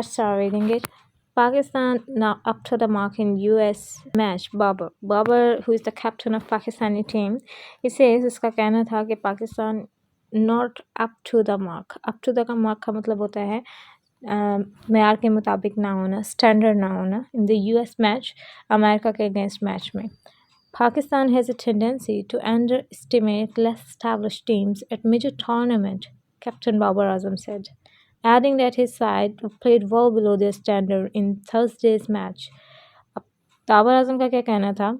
Let's start reading it. Pakistan now up to the mark in US match. Babar, who is the captain of Pakistani team, he says इसका कहना था कि Pakistan not up to the mark. Up to the mark का मतलब होता है मेयार के मुताबिक ना होना, स्टैंडर्ड ना होना. In the US match, America के अगेंस्ट मैच में Pakistan has a tendency to underestimate less established teams at major tournament, Captain Babar Azam said, adding that his side played well below their standard in Thursday's match. अब बाबर आजम का क्या कहना था,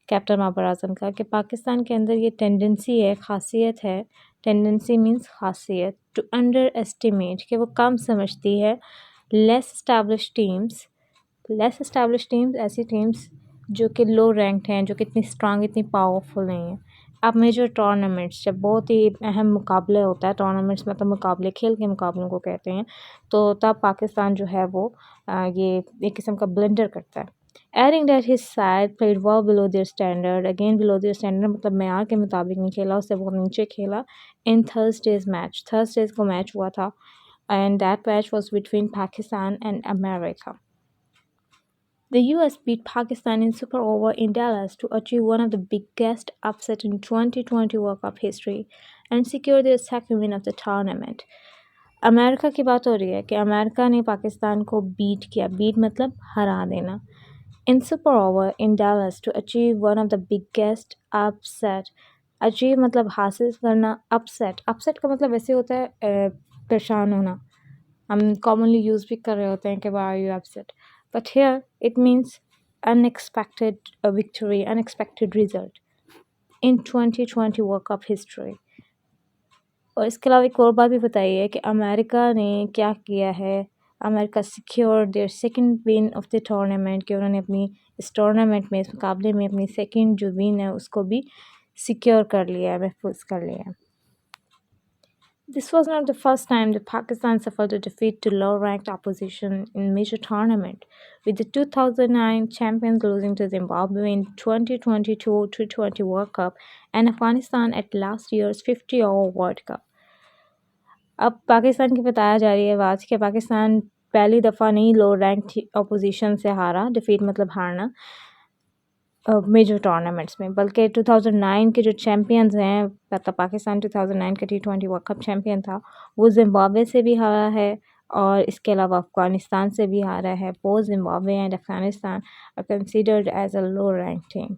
captain Babar Azam का, कि पाकिस्तान के अंदर ये टेंडेंसी है, खासियत है, टेंडेंसी मीन्स खासियत, टू अंडर एस्टिमेट, कि वो कम समझती है लेस एस्टैब्लिश्ड टीम्स, ऐसी टीम्स जो कि लो रैंक्ड हैं, जो कि इतनी स्ट्रांग, इतनी पावरफुल नहीं है. अब मेजर टूर्नामेंट्स, जब बहुत ही अहम मुकाबले होता है, टूर्नामेंट्स मतलब मुकाबले, खेल के मुकाबलों को कहते हैं, तो तब पाकिस्तान जो है वो ये एक किस्म का ब्लेंडर करता है. Adding that his side played well below their standard, again below their standard मतलब मेयार के मुताबिक नहीं खेला, उससे बहुत नीचे खेला. इन थर्सडेज को मैच हुआ था, and that match was between Pakistan and America. The US beat Pakistan in Super Over in Dallas to achieve one of the biggest upsets in 2020 World Cup history and secure their second win of the tournament. America की बात हो रही है कि America ने पाकिस्तान को beat किया, beat मतलब हरा देना. In super over in Dallas to achieve one of the biggest upset. Achieve मतलब हासिल करना, अपसेट का मतलब ऐसे होता है परेशान होना. हम कॉमनली यूज़ भी कर रहे होते हैं कि why are you upset, but here it means unexpected victory, unexpected result in 2020 World Cup history. और इसके अलावा एक और बात भी बताइए कि अमेरिका ने क्या किया है. America secure their second win of the tournament, कि उन्होंने अपनी इस टूर्नामेंट में, इस मुकाबले में अपनी सेकंड जो विन है उसको भी सिक्योर कर लिया है, महफूज कर लिया है. This was not the first time that Pakistan suffered a defeat to low-ranked opposition in major tournament, with the 2009 champions losing to Zimbabwe in 2022 T20 World Cup and Afghanistan at last year's 50-over World Cup. अब पाकिस्तान की बताया जा रही है बात कि पाकिस्तान पहली दफ़ा नहीं लो रैंक अपोजिशन से हारा, डिफीट मतलब हारना मेजर टूर्नामेंट्स में, बल्कि 2009 के जो चैम्पियंस हैं, मतलब पाकिस्तान 2009 का T20 वर्ल्ड कप चैम्पियन था, वो जिम्बाब्वे से भी हारा है और इसके अलावा अफ़गानिस्तान से भी हारा है. Both Zimbabwe and Afghanistan are considered as a low rank team.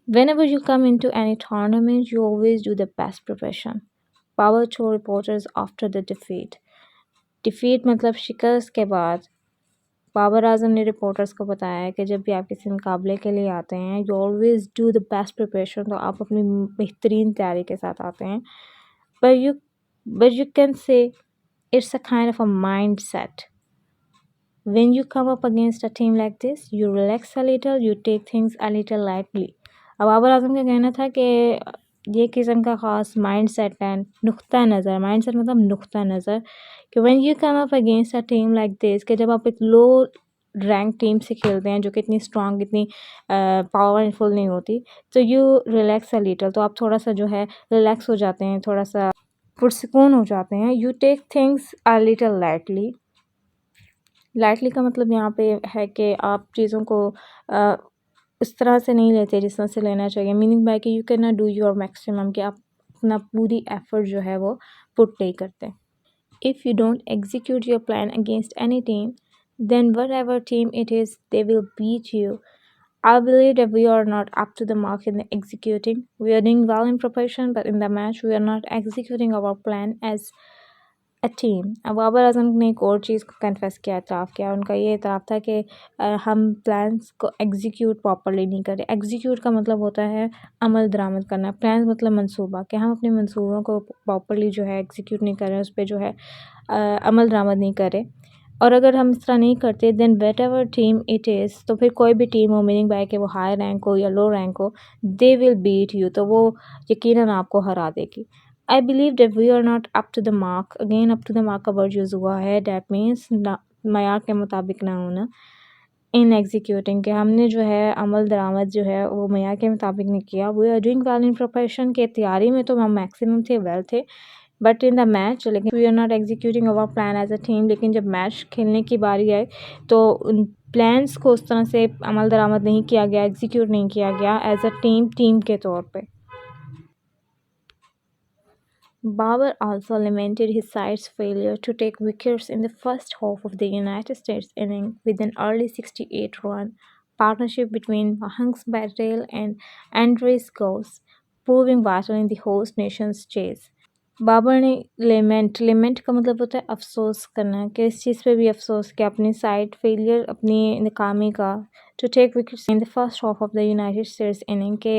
Whenever you come into any tournament, you always do the best preparation. Babar told reporters after the defeat. Defeat मतलब शिकस्त के बाद बाबर आजम ने रिपोर्टर्स को बताया कि जब भी आप किसी मुकाबले के लिए आते हैं, you always do the best preparation, तो आप अपनी बेहतरीन तैयारी के साथ आते हैं. But you can say it's a kind of a mind set. When you come up against a team like this, you relax a little, you take things a little lightly. अब बाबर आजम का कहना था कि ये किस्म का ख़ास माइंड सेट है, नुक्ता नज़र, माइंड सेट मतलब नुक्ता नज़र, कि when you come up against a team like this, कि जब आप एक लो रैंक टीम से खेलते हैं जो कि इतनी स्ट्रांग, इतनी पावरफुल नहीं होती, तो यू रिलैक्स अ लिटल, तो आप थोड़ा सा जो है रिलैक्स हो जाते हैं, थोड़ा सा पुरसकून हो जाते हैं. You take things a little lightly. Lightly का मतलब यहाँ पे है कि आप चीज़ों को उस तरह से नहीं लेते जिस तरह से लेना चाहिए. मीनिंग बाय कि you can not do your maximum, कि आप अपना पूरी एफर्ट जो है वो पुट नहीं करते. If you don't execute your plan against any team, then whatever team it is, they will beat you. I believe that we are not up to the mark in the executing. We are doing well in preparation, but in the match, we are not executing our plan as a team. अब बाबर आजम ने एक और चीज़ को confess किया, इतराफ़ किया. उनका ये इतराफ़ था कि हम प्लान्स को एग्जीक्यूट प्रॉपरली नहीं कर रहे. एग्जीक्यूट का मतलब होता है अमल दरामद करना, प्लान मतलब मंसूबा, कि हम अपने मंसूबों को प्रॉपरली जो है एग्जीक्यूट नहीं कर रहे, उस पर जो है अमल दरामद नहीं कर रहे. और अगर हम इस तरह नहीं करते, then whatever team it is, तो फिर कोई भी टीम हो, मीनिंग बाय कि वो हाई रैंक हो या लो रैंक हो, दे विल बीट यू, तो वो यकीनन आपको हरा देगी. I believe that we are not up to the mark. Again up to the mark का वर्ड यूज़ हुआ है, दैट मीन्स मयार के मुताबिक ना होना. इन एग्जीक्यूटिंग, के हमने जो है अमल दरामद जो है वो मयार के मुताबिक नहीं किया. We are doing well in preparation, के तैयारी में तो हम मैक्सिमम थे, वेल थे, बट इन द मैच लेकिन we are not executing our plan as a team, लेकिन जब मैच खेलने की बारी आई तो उन प्लान्स को उस तरह से अमल दरामद नहीं किया गया, एग्जीक्यूट नहीं किया गया एज अ टीम के तौर पे। Bauer also lamented his side's failure to take wickets in the first half of the United States inning with an early 68-run partnership between Mahank Patel and Andres Gause, proving vital in the host nation's chase. Babar ने लेमेंट का मतलब होता है अफसोस करना, कि इस चीज़ पे भी अफसोस कि अपनी साइड फेलियर, अपनी नाकामी का, to take wickets in the first half of the United States inning के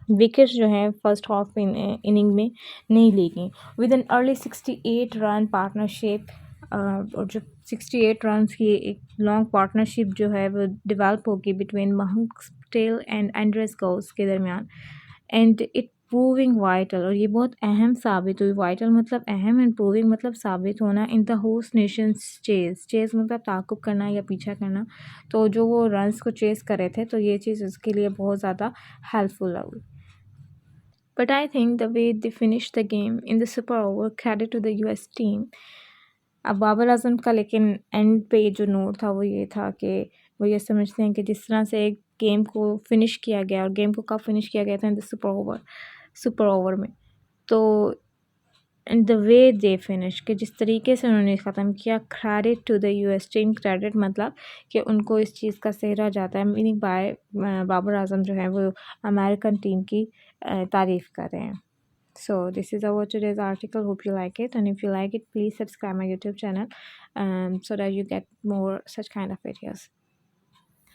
विकेट्स जो हैं फर्स्ट हाफ इनिंग में नहीं ली गई with an early 68 run partnership. और जो 68 रन की एक लॉन्ग पार्टनरशिप जो है वो डेवलप होगी बिटवीन महंक पटेल एंड एंड्रेस गोस के दरमियान, एंड इट प्रूविंग वाइटल, और ये बहुत अहम साबित हुई। वाइटल मतलब अहम, एंड प्रूविंग मतलब साबित होना in the host nations chase मतलब ताकुब करना या पीछा करना। तो जो वो रन्स को चेस करे थे तो ये चीज़ उसके लिए बहुत ज़्यादा हेल्पफुल हुई। But I think the way they finished the game in the super over credit to the US team। अब बाबर आजम का लेकिन एंड पे जो नोट था वो ये था कि वो ये समझते हैं कि जिस तरह से एक गेम को फिनिश किया गया, और गेम को कब फिनिश किया गया था इन द सुपर ओवर में, तो and the way they finish, कि जिस तरीके से उन्होंने ख़त्म किया, credit to the US team. Credit मतलब कि उनको इस चीज़ का सेहरा जाता है, मीनिंग बाय बाबर आजम जो है वो अमेरिकन टीम की तारीफ़ कर रहे हैं। So this is our today's article. Hope you like it, and if you like it, please subscribe my YouTube channel so that you get more such kind of videos.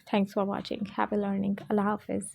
Thanks for watching. Happy learning. Allah Hafiz.